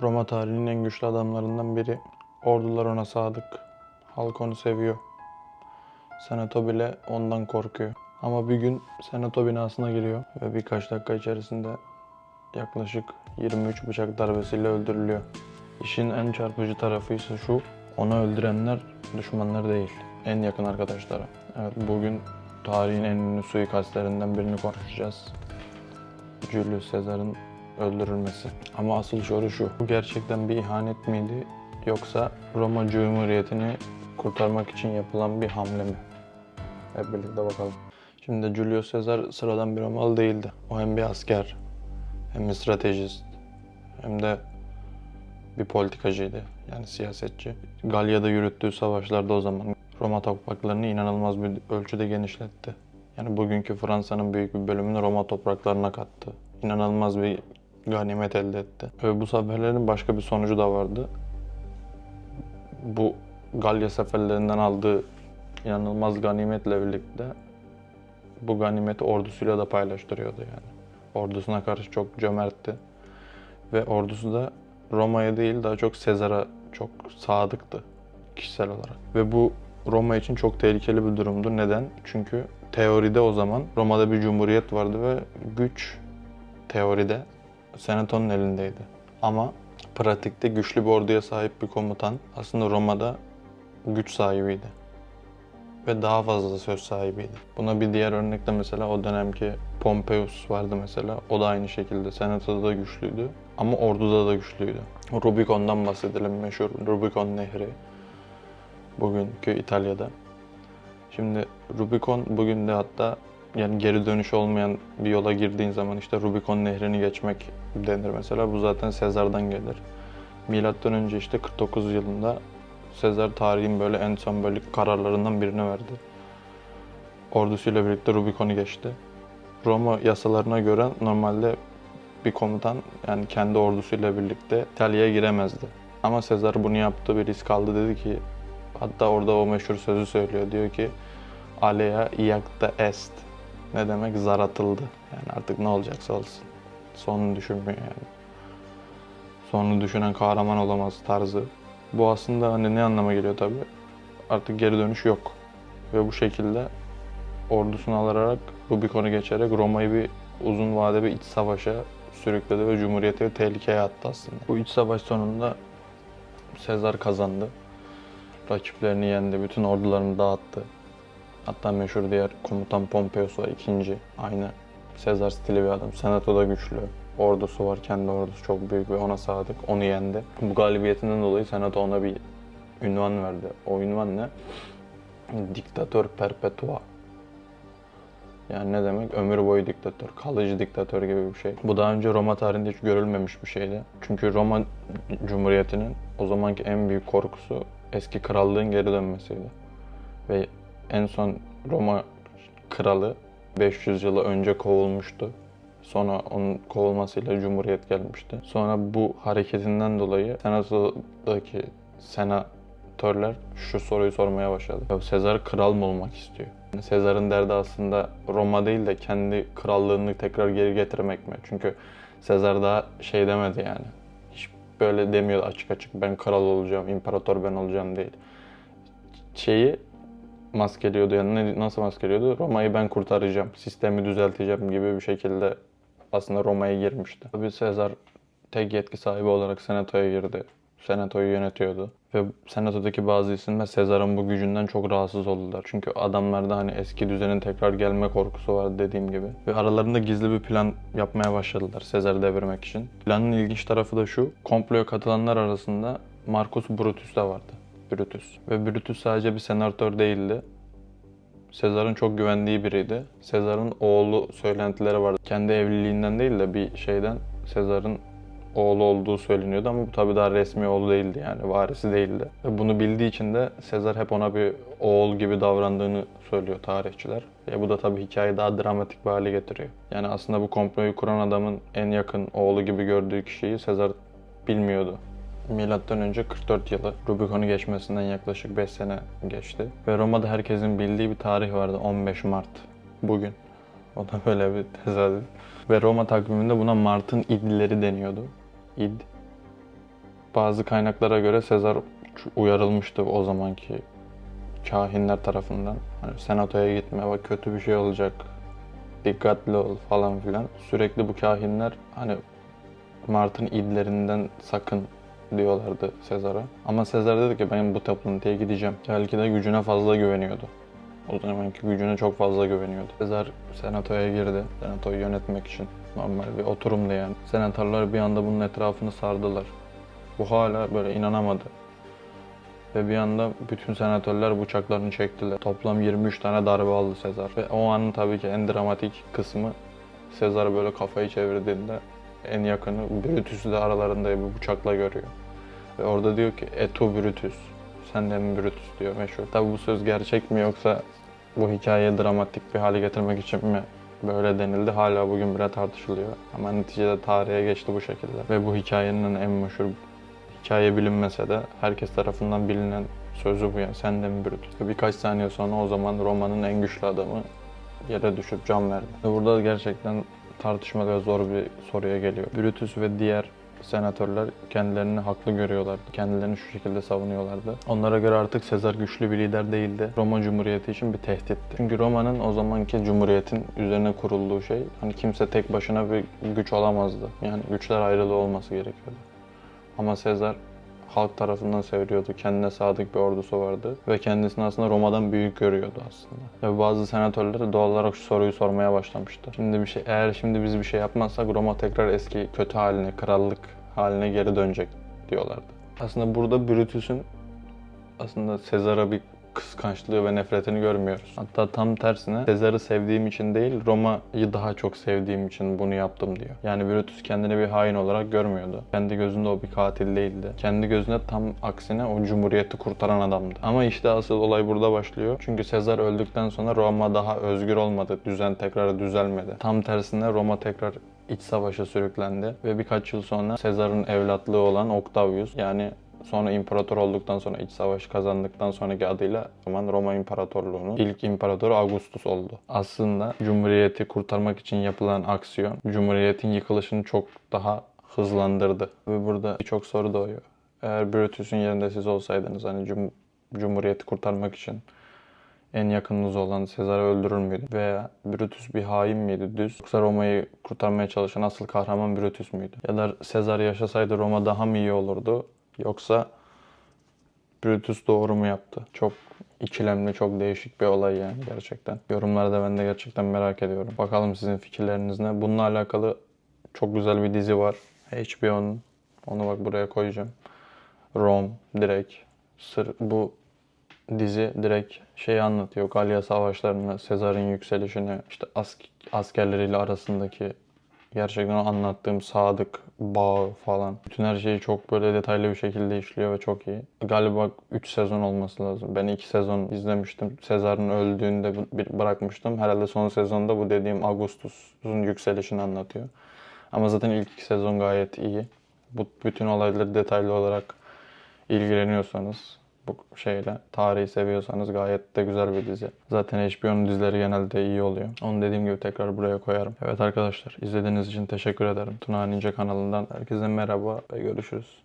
Roma tarihinin en güçlü adamlarından biri. Ordular ona sadık. Halk onu seviyor. Senato bile ondan korkuyor. Ama bir gün Senato binasına giriyor ve birkaç dakika içerisinde yaklaşık 23 bıçak darbesiyle öldürülüyor. İşin en çarpıcı tarafı ise şu, onu öldürenler düşmanlar değil, en yakın arkadaşları. Evet, bugün tarihin en ünlü suikastlerinden birini konuşacağız. Julius Caesar'ın öldürülmesi. Ama asıl soru şu, bu gerçekten bir ihanet miydi yoksa Roma Cumhuriyeti'ni kurtarmak için yapılan bir hamle mi? Hep birlikte bakalım. Şimdi Julius Caesar sıradan bir Romalı değildi. O hem bir asker, hem bir stratejist, hem de bir politikacıydı. Yani siyasetçi. Galya'da yürüttüğü savaşlarda o zaman Roma topraklarını inanılmaz bir ölçüde genişletti. Yani bugünkü Fransa'nın büyük bir bölümünü Roma topraklarına kattı. İnanılmaz bir ganimet elde etti. Ve bu seferlerin başka bir sonucu da vardı. Bu Galya seferlerinden aldığı inanılmaz ganimetle birlikte bu ganimeti ordusuyla da paylaştırıyordu yani. Ordusuna karşı çok cömertti. Ve ordusu da Roma'ya değil daha çok Sezar'a çok sadıktı kişisel olarak. Ve bu Roma için çok tehlikeli bir durumdu. Neden? Çünkü teoride o zaman Roma'da bir cumhuriyet vardı ve güç teoride Senato'nun elindeydi. Ama pratikte güçlü bir orduya sahip bir komutan aslında Roma'da güç sahibiydi. Ve daha fazla söz sahibiydi. Buna bir diğer örnek de mesela o dönemki Pompeius vardı mesela. O da aynı şekilde Senato'da da güçlüydü ama orduda da güçlüydü. Rubicon'dan bahsedelim, meşhur Rubicon Nehri. Bugünkü İtalya'da. Şimdi Rubicon bugün de hatta yani geri dönüş olmayan bir yola girdiğin zaman işte Rubicon Nehri'ni geçmek denir mesela. Bu zaten Sezar'dan gelir. Milattan önce işte 49 yılında Sezar tarihin böyle en sembolik kararlarından birini verdi. Ordusuyla birlikte Rubicon'u geçti. Roma yasalarına göre normalde bir komutan yani kendi ordusuyla birlikte İtalya'ya giremezdi. Ama Sezar bunu yaptı, bir risk aldı, dedi ki hatta orada o meşhur sözü söylüyor. Diyor ki Alea iacta est. Ne demek? Zar atıldı. Yani artık ne olacaksa olsun. Sonunu düşünmüyor yani. Sonunu düşünen kahraman olamaz tarzı. Bu aslında hani ne anlama geliyor tabii? Artık geri dönüş yok. Ve bu şekilde ordusunu alarak Rubicon'u geçerek Roma'yı bir uzun vade bir iç savaşa sürükledi ve Cumhuriyeti tehlikeye attı aslında. Bu iç savaş sonunda Sezar kazandı. Rakiplerini yendi, bütün ordularını dağıttı. Hatta meşhur diğer komutan Pompeius var, ikinci. Aynı Sezar stili bir adam. Senato'da güçlü. Ordusu var, kendi ordusu çok büyük ve ona sadık. Onu yendi. Bu galibiyetinden dolayı Senato ona bir ünvan verdi. O ünvan ne? Diktatör perpetua. Yani ne demek? Ömür boyu diktatör, kalıcı diktatör gibi bir şey. Bu daha önce Roma tarihinde hiç görülmemiş bir şeydi. Çünkü Roma Cumhuriyeti'nin o zamanki en büyük korkusu eski krallığın geri dönmesiydi. Ve en son Roma kralı 500 yılı önce kovulmuştu. Sonra onun kovulmasıyla Cumhuriyet gelmişti. Sonra bu hareketinden dolayı Senato'daki senatörler şu soruyu sormaya başladı. Ya Sezar kral mı olmak istiyor? Sezar'ın derdi aslında Roma değil de kendi krallığını tekrar geri getirmek mi? Çünkü Sezar daha şey demedi yani. Hiç böyle demiyordu açık açık ben kral olacağım, imparator ben olacağım değil. Şeyi maskeliyordu yani nasıl maskeliyordu? Roma'yı ben kurtaracağım, sistemi düzelteceğim gibi bir şekilde aslında Roma'ya girmişti. Tabii Sezar tek yetki sahibi olarak Senato'ya girdi. Senato'yu yönetiyordu. Ve Senato'daki bazı isimler Sezar'ın bu gücünden çok rahatsız oldular. Çünkü adamlarda hani eski düzenin tekrar gelme korkusu vardı dediğim gibi. Ve aralarında gizli bir plan yapmaya başladılar Sezar'ı devirmek için. Planın ilginç tarafı da şu, komploya katılanlar arasında Marcus Brutus da vardı. Brutus. Ve Brutus sadece bir senatör değildi. Sezar'ın çok güvendiği biriydi. Sezar'ın oğlu söylentileri vardı. Kendi evliliğinden değil de bir şeyden Sezar'ın oğlu olduğu söyleniyordu ama bu tabii daha resmi oğlu değildi yani varisi değildi. Ve bunu bildiği için de Sezar hep ona bir oğul gibi davrandığını söylüyor tarihçiler. Bu da tabii hikayeyi daha dramatik bir hale getiriyor. Yani aslında bu komployu kuran adamın en yakın oğlu gibi gördüğü kişiyi Sezar bilmiyordu. Milattan önce 44 yılı Rubicon'u geçmesinden yaklaşık 5 sene geçti. Ve Roma'da herkesin bildiği bir tarih vardı, 15 Mart. Bugün. O da böyle bir tesadüf. Ve Roma takviminde buna Mart'ın idleri deniyordu. İd. Bazı kaynaklara göre Sezar uyarılmıştı o zamanki kahinler tarafından. Hani senatoya gitme, bak kötü bir şey olacak, dikkatli ol falan filan. Sürekli bu kahinler hani Mart'ın idlerinden sakın diyorlardı Sezar'a. Ama Sezar dedi ki ben bu toplantıya gideceğim. Belki de gücüne fazla güveniyordu. O zamanki gücüne çok fazla güveniyordu. Sezar senatoya girdi. Senatoyu yönetmek için. Normal bir oturumdu yani. Senatörler bir anda bunun etrafını sardılar. Bu hala böyle inanamadı. Ve bir anda bütün senatörler bıçaklarını çektiler. Toplam 23 tane darbe aldı Sezar. Ve o anın tabii ki en dramatik kısmı Sezar böyle kafayı çevirdiğinde en yakını Brutus'u da aralarında bir bıçakla görüyor. Ve orada diyor ki "Et Brutus, sen de mi Brutus?" diyor meşhur. Tabii bu söz gerçek mi yoksa bu hikayeyi dramatik bir hale getirmek için mi böyle denildi hala bugün bile tartışılıyor. Ama neticede tarihe geçti bu şekilde. Ve bu hikayenin en meşhur, hikaye bilinmese de herkes tarafından bilinen sözü bu yani. "Sen de mi Brutus?" Ve birkaç saniye sonra o zaman Roma'nın en güçlü adamı yere düşüp can verdi. Ve burada gerçekten tartışmalı ve zor bir soruya geliyor. Brutus ve diğer senatörler kendilerini haklı görüyorlardı. Kendilerini şu şekilde savunuyorlardı. Onlara göre artık Sezar güçlü bir lider değildi. Roma Cumhuriyeti için bir tehditti. Çünkü Roma'nın o zamanki cumhuriyetin üzerine kurulduğu şey, hani kimse tek başına bir güç olamazdı. Yani güçler ayrılığı olması gerekiyordu. Ama Sezar halk tarafından seviliyordu. Kendine sadık bir ordusu vardı. Ve kendisini aslında Roma'dan büyük görüyordu aslında. Ve bazı senatörler doğal olarak şu soruyu sormaya başlamıştı. Eğer şimdi biz bir şey yapmazsak Roma tekrar eski kötü haline, krallık haline geri dönecek diyorlardı. Aslında burada Brutus'un aslında Sezar'a bir kıskançlığı ve nefretini görmüyoruz. Hatta tam tersine Sezar'ı sevdiğim için değil, Roma'yı daha çok sevdiğim için bunu yaptım diyor. Yani Brutus kendini bir hain olarak görmüyordu. Kendi gözünde o bir katil değildi. Kendi gözünde tam aksine o cumhuriyeti kurtaran adamdı. Ama işte asıl olay burada başlıyor. Çünkü Sezar öldükten sonra Roma daha özgür olmadı. Düzen tekrar düzelmedi. Tam tersine Roma tekrar iç savaşa sürüklendi ve birkaç yıl sonra Sezar'ın evlatlığı olan Octavius, yani sonra imparator olduktan sonra, iç savaşı kazandıktan sonraki adıyla Roma İmparatorluğu'nun ilk imparatoru Augustus oldu. Aslında Cumhuriyeti kurtarmak için yapılan aksiyon, Cumhuriyet'in yıkılışını çok daha hızlandırdı. Ve burada birçok soru doğuyor. Eğer Brutus'un yerinde siz olsaydınız, hani Cumhuriyeti kurtarmak için en yakınınız olan Sezar'ı öldürür müydü? Veya Brutus bir hain miydi düz? Yoksa Roma'yı kurtarmaya çalışan asıl kahraman Brutus müydü? Ya da Sezar yaşasaydı Roma daha mı iyi olurdu? Yoksa Brutus doğru mu yaptı? Çok ikilemli, çok değişik bir olay yani gerçekten. Yorumlarda ben de gerçekten merak ediyorum. Bakalım sizin fikirleriniz ne? Bununla alakalı çok güzel bir dizi var. HBO'nun. Onu bak buraya koyacağım. Rome direkt. Bu dizi direkt şeyi anlatıyor. Galya savaşlarını, Sezar'ın yükselişini, işte askerleriyle arasındaki gerçekten o anlattığım sadık bağ falan. Bütün her şeyi çok böyle detaylı bir şekilde işliyor ve çok iyi. Galiba 3 sezon olması lazım. Ben 2 sezon izlemiştim. Sezar'ın öldüğünde bırakmıştım. Herhalde son sezonda bu dediğim Augustus'un yükselişini anlatıyor. Ama zaten ilk 2 sezon gayet iyi. Bu bütün olayları detaylı olarak ilgileniyorsanız, bu şeyle, tarihi seviyorsanız gayet de güzel bir dizi. Zaten HBO'nun dizileri genelde iyi oluyor. Onu dediğim gibi tekrar buraya koyarım. Evet arkadaşlar, izlediğiniz için teşekkür ederim. Tuna Ninja kanalından herkese merhaba ve görüşürüz.